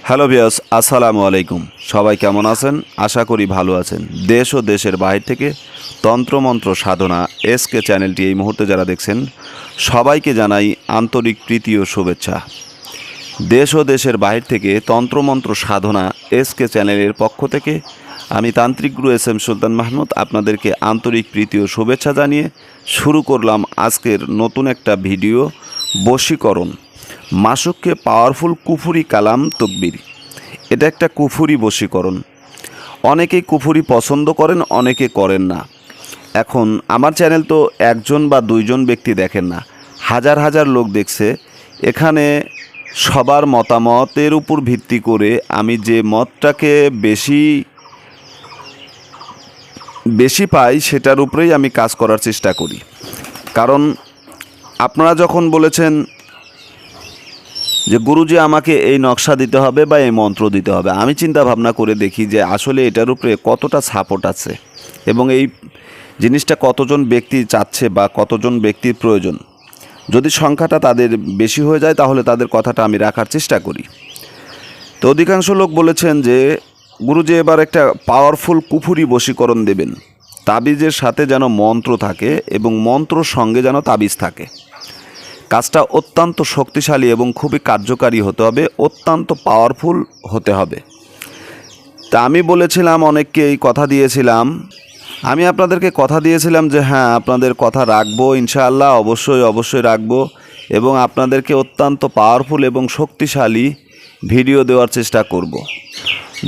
Hello viewers, আসসালামু আলাইকুম। সবাই কেমন আছেন? আশা করি ভালো আছেন। দেশ ও দেশের বাইরে থেকে তন্ত্রমন্ত্র সাধনা এসকে চ্যানেলটি এই মুহূর্তে যারা দেখছেন সবাইকে জানাই আন্তরিক প্রীতি ও শুভেচ্ছা। দেশ ও দেশের বাইরে থেকে তন্ত্রমন্ত্র সাধনা এসকে চ্যানেলের পক্ষ থেকে আমি তান্ত্রিক গুরু এস এম সুলতান মাহমুদ আপনাদেরকে আন্তরিক প্রীতি ও শুভেচ্ছা জানিয়ে শুরু করলাম আজকের নতুন একটা ভিডিও, বশীকরণ। মাসুককে পাওয়ারফুল কুফুরি কালাম তকবির। এটা একটা কুফুরি বশীকরণ। অনেকেই কুফুরি পছন্দ করেন, অনেকে করেন না। এখন আমার চ্যানেল তো একজন বা দুইজন ব্যক্তি দেখেন না, হাজার হাজার লোক দেখছে। এখানে সবার মতামতের উপর ভিত্তি করে আমি যে মতটাকে বেশি পাই সেটার উপরেই আমি কাজ করার চেষ্টা করি। কারণ আপনারা যখন বলেছেন যে গুরুজি আমাকে এই নকশা দিতে হবে বা এই মন্ত্র দিতে হবে, আমি চিন্তা ভাবনা করে দেখি যে আসলে এটার উপরে কতটা সাপোর্ট আছে এবং এই জিনিসটা কতজন ব্যক্তি চাচ্ছে বা কতজন ব্যক্তির প্রয়োজন। যদি সংখ্যাটা তাদের বেশি হয়ে যায় তাহলে তাদের কথাটা আমি রাখার চেষ্টা করি। তো অধিকাংশ লোক বলেছেন যে গুরুজি এবার একটা পাওয়ারফুল কুফুরি বশীকরণ দেবেন, তাবিজের সাথে যেন মন্ত্র থাকে এবং মন্ত্রর সঙ্গে যেন তাবিজ থাকে। কাজটা অত্যন্ত শক্তিশালী এবং খুবই কার্যকারী হতে হবে, অত্যন্ত পাওয়ারফুল হতে হবে। তা আমি বলেছিলাম, অনেককে এই কথা দিয়েছিলাম, আমি আপনাদেরকে কথা দিয়েছিলাম যে হ্যাঁ আপনাদের কথা রাখবো ইনশাআল্লাহ, অবশ্যই রাখবো এবং আপনাদেরকে অত্যন্ত পাওয়ারফুল এবং শক্তিশালী ভিডিও দেওয়ার চেষ্টা করব।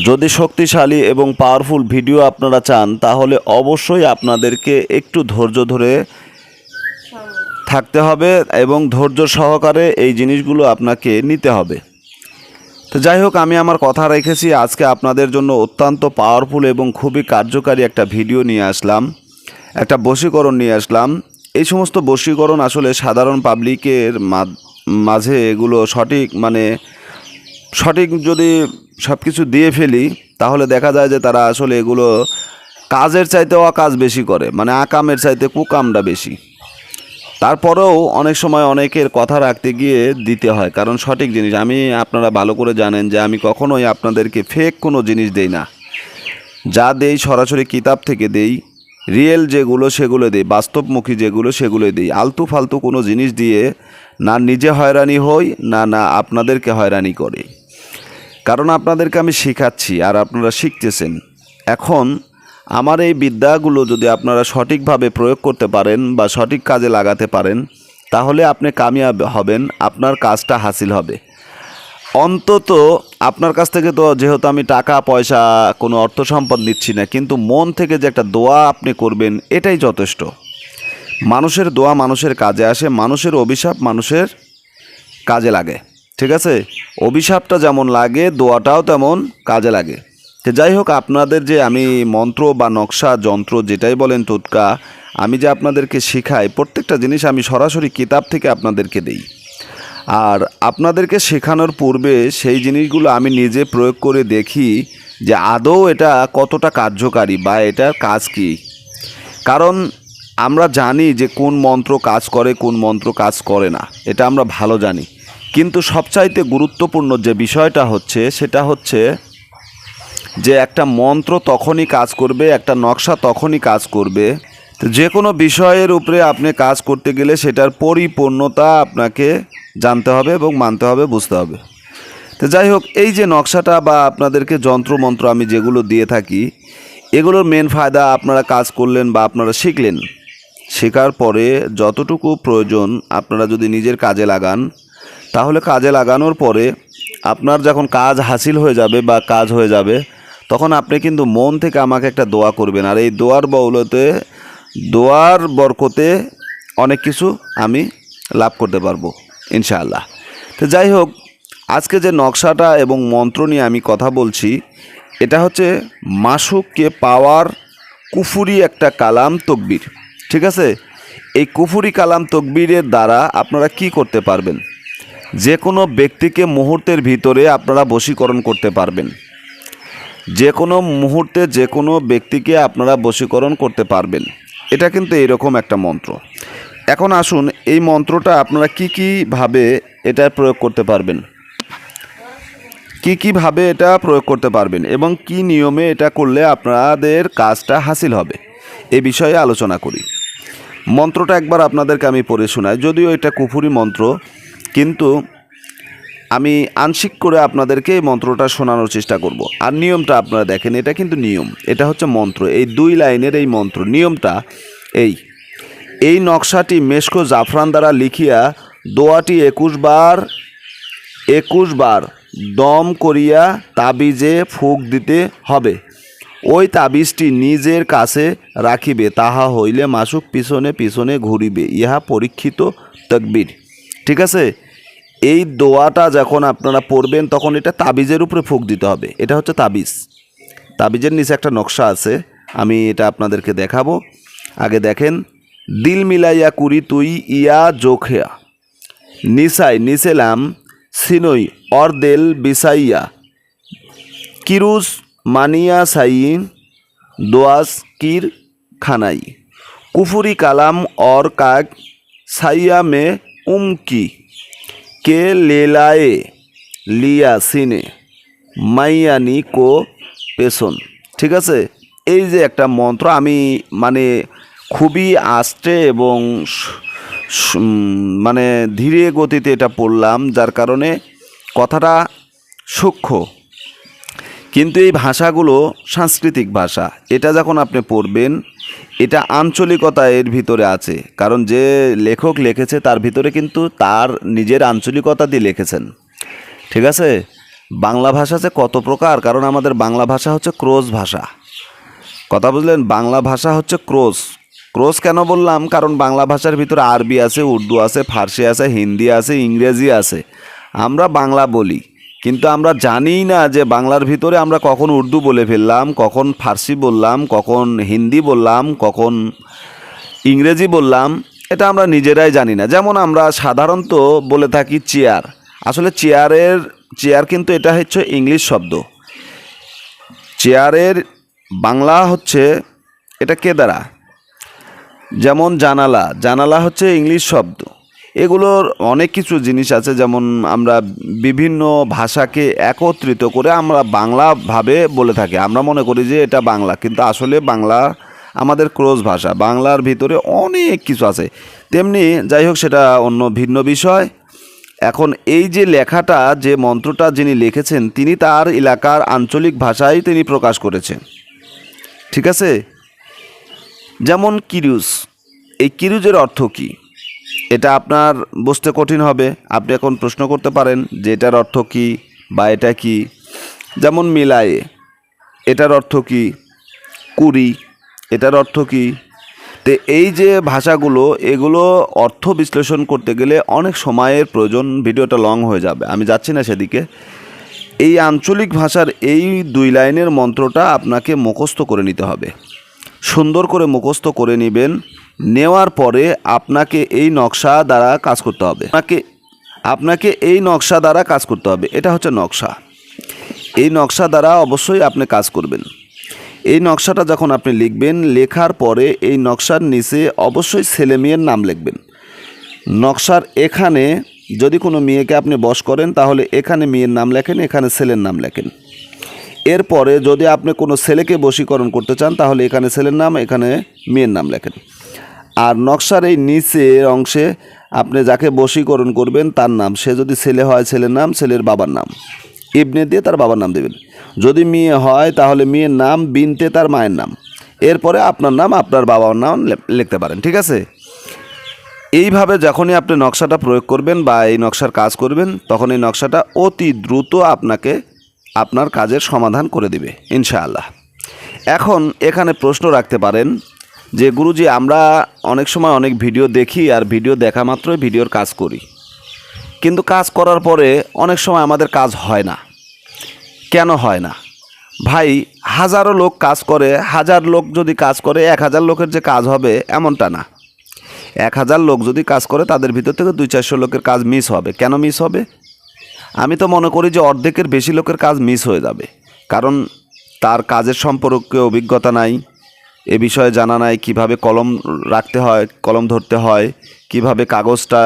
যদি শক্তিশালী এবং পাওয়ারফুল ভিডিও আপনারা চান তাহলে অবশ্যই আপনাদেরকে একটু ধৈর্য ধরে থাকতে হবে এবং ধৈর্য সহকারে এই জিনিসগুলো আপনাকে নিতে হবে। তো যাই হোক, আমি আমার কথা রেখেছি। আজকে আপনাদের জন্য অত্যন্ত পাওয়ারফুল এবং খুবই কার্যকারী একটা ভিডিও নিয়ে আসলাম, একটা বশীকরণ নিয়ে আসলাম। এই সমস্ত বশীকরণ আসলে সাধারণ পাবলিকের মাঝে এগুলো সঠিক যদি সব কিছু দিয়ে ফেলি তাহলে দেখা যায় যে তারা আসলে এগুলো কাজের চাইতে অকাজ বেশি করে, মানে আকামের চাইতে কুকামটা বেশি। তারপরেও অনেক সময় অনেকের কথা রাখতে গিয়ে দিতে হয়, কারণ সঠিক জিনিস আপনারা ভালো করে জানেন যে আমি কখনোই আপনাদেরকে ফেক কোনো জিনিস দেই না। যা দেই সরাসরি কিতাব থেকে দেই, রিয়েল যেগুলো সেগুলো দেই, বাস্তবমুখী যেগুলো সেগুলো দেই। আলতু ফালতু কোনো জিনিস দিয়ে না নিজে হয়রানি হই না আপনাদেরকে হয়রানি করে। কারণ আপনাদেরকে আমি শেখাচ্ছি আর আপনারা শিখতেছেন। এখন আমার এই বিদ্যাগুলো যদি আপনারা সঠিকভাবে প্রয়োগ করতে পারেন বা সঠিক কাজে লাগাতে পারেন তাহলে আপনি কামিয়াব হবেন, আপনার কাজটা হাসিল হবে। অন্তত আপনার কাছ থেকে তো যেহেতু আমি টাকা পয়সা কোনো অর্থ সম্পদ নিচ্ছি না, কিন্তু মন থেকে যে একটা দোয়া আপনি করবেন এটাই যথেষ্ট। মানুষের দোয়া মানুষের কাজে আসে, মানুষের অভিশাপ মানুষের কাজে লাগে। ঠিক আছে, অভিশাপটা যেমন লাগে দোয়াটাও তেমন কাজে লাগে। তো যাই হোক, আপনাদের যে আমি মন্ত্র বা নকশা যন্ত্র যেটাই বলেন টোটকা আমি যে আপনাদেরকে শেখাই, প্রত্যেকটা জিনিস আমি সরাসরি কিতাব থেকে আপনাদেরকে দেই। আর আপনাদেরকে শেখানোর পূর্বে সেই জিনিসগুলো আমি নিজে প্রয়োগ করে দেখি যে আদৌ এটা কতটা কার্যকারী বা এটার কাজ কী। কারণ আমরা জানি যে কোন মন্ত্র কাজ করে কোন মন্ত্র কাজ করে না, এটা আমরা ভালো জানি। কিন্তু সবচাইতে গুরুত্বপূর্ণ যে বিষয়টা হচ্ছে সেটা হচ্ছে যে একটা মন্ত্র তখনই কাজ করবে, একটা নকশা তখনই কাজ করবে। তো যে কোনো বিষয়ের উপরে আপনি কাজ করতে গেলে সেটার পরিপূর্ণতা আপনাকে জানতে হবে এবং মানতে হবে, বুঝতে হবে। তো যাই হোক, এই যে নকশাটা বা আপনাদেরকে যন্ত্রমন্ত্র আমি যেগুলো দিয়ে থাকি এগুলোর মেন ফায়দা আপনারা কাজ করলেন বা আপনারা শিখলেন, শেখার পরে যতটুকু প্রয়োজন আপনারা যদি নিজের কাজে লাগান তাহলে কাজে লাগানোর পরে আপনার যখন কাজ হাসিল হয়ে যাবে বা কাজ হয়ে যাবে তখন আপনি কিন্তু মন থেকে আমাকে একটা দোয়া করবেন। আর এই দোয়ার বরকতে অনেক কিছু আমি লাভ করতে পারবো ইনশাআল্লাহ। তো যাই হোক, আজকে যে নকশাটা এবং মন্ত্র নিয়ে আমি কথা বলছি এটা হচ্ছে মাসুককে পাওয়ার কুফুরি একটা কালাম তকবির। ঠিক আছে, এই কুফুরি কালাম তকবিরের দ্বারা আপনারা কি করতে পারবেন, যে কোনো ব্যক্তিকে মুহূর্তের ভিতরে আপনারা বশীকরণ করতে পারবেন। যে কোনো মুহূর্তে যে কোনো ব্যক্তিকে আপনারা বশীকরণ করতে পারবেন। এটা কিন্তু এরকম একটা মন্ত্র। এখন আসুন এই মন্ত্রটা আপনারা কীভাবে এটা প্রয়োগ করতে পারবেন। কীভাবে এটা প্রয়োগ করতে পারবেন এবং কি নিয়মে এটা করলে আপনাদের কাজটা হাসিল হবে এ বিষয়ে আলোচনা করি। মন্ত্রটা একবার আপনাদেরকে আমি পড়ে শোনাই, যদিও এটা কুফুরি মন্ত্র, কিন্তু আমি আংশিক করে আপনাদেরকে এই মন্ত্রটা শোনানোর চেষ্টা করব। আর নিয়মটা আপনারা দেখেন, এটা কিন্তু নিয়ম, এটা হচ্ছে মন্ত্র। এই 2 লাইনের এই মন্ত্র নিয়মটা এই নকশাটি মেশকো জাফরান দ্বারা লিখিয়া দোয়াটি 21 বার দম করিয়া তাবিজে ফুঁক দিতে হবে। ওই তাবিজটি নিজের কাছে রাখিবে, তাহা হইলে মাসুক পিছনে পিছনে ঘুরিবে, ইহা পরীক্ষিত তকবীর। ঠিক আছে, এই দোয়াটা যখন আপনারা পড়বেন তখন এটা তাবিজের উপরে ফুঁক দিতে হবে। এটা হচ্ছে তাবিজ, তাবিজের নিচে একটা নকশা আছে, আমি এটা আপনাদেরকে দেখাবো। আগে দেখেন, দিল মিলাইয়া কুরি তুই ইয়া জোখিয়া নিসাই নিসেলাম সিনই অর দেল বিসাইয়া কিরুজ মানিয়া সাইন দোয়াস কির খানাই কুফুরি কালাম और काग साइया में उमकी के लेलाए लिया সিনে মাইয়ানি কো পেছন। ঠিক আছে, এই যে একটা মন্ত্র আমি মানে খুবই আস্তে এবং মানে ধীরে গতিতে এটা পড়লাম, যার কারণে কথাটা সূক্ষ্ম, কিন্তু এই ভাষাগুলো সাংস্কৃতিক ভাষা। এটা যখন আপনি পড়বেন, এটা আঞ্চলিকতা এর ভিতরে আছে, কারণ যে লেখক লিখেছে তার ভিতরে কিন্তু তার নিজের আঞ্চলিকতা দিয়ে লিখেছেন। ঠিক আছে, বাংলা ভাষা যে কত প্রকার, কারণ আমাদের বাংলা ভাষা হচ্ছে ক্রোজ ভাষা, কথা বুঝলেন? বাংলা ভাষা হচ্ছে ক্রোজ। ক্রোজ কেন বললাম? কারণ বাংলা ভাষার ভিতরে আরবি আছে, উর্দু আছে, ফার্সি আছে, হিন্দি আছে, ইংরেজি আছে। আমরা বাংলা বলি, কিন্তু আমরা জানিই না যে বাংলার ভিতরে আমরা কখন উর্দু বলে ফেললাম, কখন ফার্সি বললাম, কখন হিন্দি বললাম, কখন ইংরেজি বললাম, এটা আমরা নিজেরাই জানি না। যেমন আমরা সাধারণত বলে থাকি চেয়ার, আসলে চেয়ার কিন্তু এটা হচ্ছে ইংলিশ শব্দ। চেয়ারের বাংলা হচ্ছে এটা কেদারা। যেমন জানালা হচ্ছে ইংলিশ শব্দ। এগুলোর অনেক কিছু জিনিস আছে, যেমন আমরা বিভিন্ন ভাষাকে একত্রিত করে আমরা বাংলাভাবে বলে থাকি। আমরা মনে করি যে এটা বাংলা, কিন্তু আসলে বাংলা আমাদের ক্রোজ ভাষা। বাংলার ভিতরে অনেক কিছু আছে। তেমনি যাই হোক, সেটা অন্য ভিন্ন বিষয়। এখন এই যে লেখাটা, যে মন্ত্রটা যিনি লিখেছেন, তিনি তার এলাকার আঞ্চলিক ভাষায় তিনি প্রকাশ করেছেন। ঠিক আছে, যেমন কিরুজ, এই কিরুজের অর্থ কী? এটা আপনার বুঝতে কঠিন হবে। আপনি এখন প্রশ্ন করতে পারেন যে এটার অর্থ কী বা এটা কি। যেমন মিলায়ে, এটার অর্থ কী? কুরি, এটার অর্থ কী? তো এই যে ভাষাগুলো, এগুলো অর্থ বিশ্লেষণ করতে গেলে অনেক সময়ের প্রয়োজন, ভিডিওটা লং হয়ে যাবে, আমি যাচ্ছি না সেদিকে। এই আঞ্চলিক ভাষার এই 2 লাইনের মন্ত্রটা আপনাকে মুখস্থ করে নিতে হবে। সুন্দর করে মুখস্থ করে নেবেন। নেওয়ার পরে আপনাকে এই নকশা দ্বারা কাজ করতে হবে। আপনাকে এই নকশা দ্বারা কাজ করতে হবে। এটা হচ্ছে নকশা। এই নকশা দ্বারা অবশ্যই আপনি কাজ করবেন। এই নকশাটা যখন আপনি লিখবেন, লেখার পরে এই নকশার নিচে অবশ্যই ছেলে মেয়ের নাম লিখবেন। নকশার এখানে যদি কোনো মেয়েকে আপনি বশ করেন, তাহলে এখানে মেয়ের নাম লেখেন, এখানে ছেলের নাম লেখেন। এরপরে যদি আপনি কোনো ছেলেকে বশীকরণ করতে চান, তাহলে এখানে ছেলের নাম, এখানে মেয়ের নাম লেখেন। আর নকশার এই নিচের অংশে আপনি যাকে বশীকরণ করবেন তার নাম, সে যদি ছেলে হয় ছেলের নাম, ছেলের বাবার নাম, ইবনে দিয়ে তার বাবার নাম দেবেন। যদি মেয়ে হয় তাহলে মেয়ের নাম, বিনতে তার মায়ের নাম। এরপরে আপনার নাম, আপনার বাবার নাম লিখতে পারেন। ঠিক আছে, এইভাবে যখনই আপনি নকশাটা প্রয়োগ করবেন বা এই নকশার কাজ করবেন, তখন এই নকশাটা অতি দ্রুত আপনাকে আপনার কাজের সমাধান করে দিবে ইনশাআল্লাহ। এখন এখানে প্রশ্ন রাখতে পারেন যে গুরুজি, আমরা অনেক সময় অনেক ভিডিও দেখি, আর ভিডিও দেখা মাত্রই ভিডিওর কাজ করি, কিন্তু কাজ করার পরে অনেক সময় আমাদের কাজ হয় না। কেন হয় না? ভাই, হাজারো লোক কাজ করে, 1000 লোক যদি কাজ করে, 1000 লোকের যে কাজ হবে এমনটা না। 1000 লোক যদি কাজ করে, তাদের ভিতর থেকে 200-400 লোকের কাজ মিস হবে। কেন মিস হবে? আমি তো মনে করি যে অর্ধেকের বেশি লোকের কাজ মিস হয়ে যাবে, কারণ তার কাজের সম্পর্কে অভিজ্ঞতা নাই, এ বিষয়ে জানা নাই, কিভাবে কলম রাখতে হয়, কলম ধরতে হয়, কিভাবে কাগজটা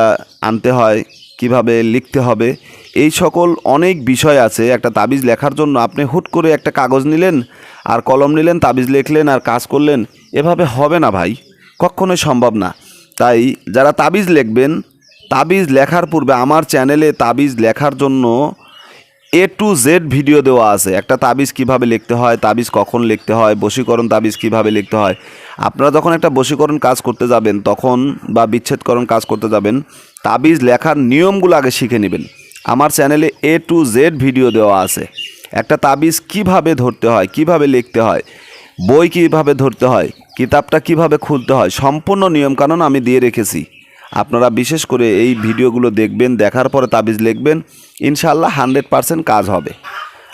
আনতে হয়, কিভাবে লিখতে হবে, এই সকল অনেক বিষয় আছে। একটা তাবিজ লেখার জন্য আপনি হুট করে একটা কাগজ নিলেন আর কলম নিলেন, তাবিজ লিখলেন আর কাজ করলেন, এভাবে হবে না ভাই, কখনোই সম্ভব না। তাই যারা তাবিজ লিখবেন, তাবিজ লেখার পূর্বে আমার চ্যানেলে তাবিজ লেখার জন্য A to Z ভিডিও দেওয়া আছে। একটা তাবিজ কিভাবে লিখতে হয়, তাবিজ কখন লিখতে হয়, বশীকরণ তাবিজ কিভাবে লিখতে হয়। আপনারা যখন একটা বশীকরণ কাজ করতে যাবেন তখন, বা বিচ্ছেদকরণ কাজ করতে যাবেন, তাবিজ লেখার নিয়মগুলো আগে শিখে নেবেন। আমার চ্যানেলে A to Z ভিডিও দেওয়া আছে। একটা তাবিজ কিভাবে ধরতে হয়, কিভাবে লিখতে হয়, বই কিভাবে ধরতে হয়, কিতাবটা কিভাবে খুলতে হয়, সম্পূর্ণ নিয়মকানুন আমি দিয়ে রেখেছি। আপনারা বিশেষ করে এই ভিডিওগুলো দেখবেন, দেখার পরে তাবিজ লিখবেন, ইনশাআল্লাহ 100% কাজ হবে।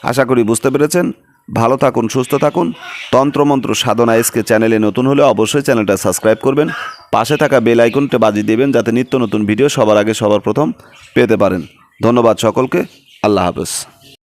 আশা করি বুঝতে পেরেছেন। ভালো থাকুন, সুস্থ থাকুন। তন্ত্রমন্ত্র সাধনা এসকে চ্যানেলে নতুন হলে অবশ্যই চ্যানেলটা সাবস্ক্রাইব করবেন, পাশে থাকা বেল আইকনটা বাজিয়ে দেবেন যাতে নিত্য নতুন ভিডিও সবার আগে সবার প্রথম পেতে পারেন। ধন্যবাদ সকলকে। আল্লাহ হাফেজ।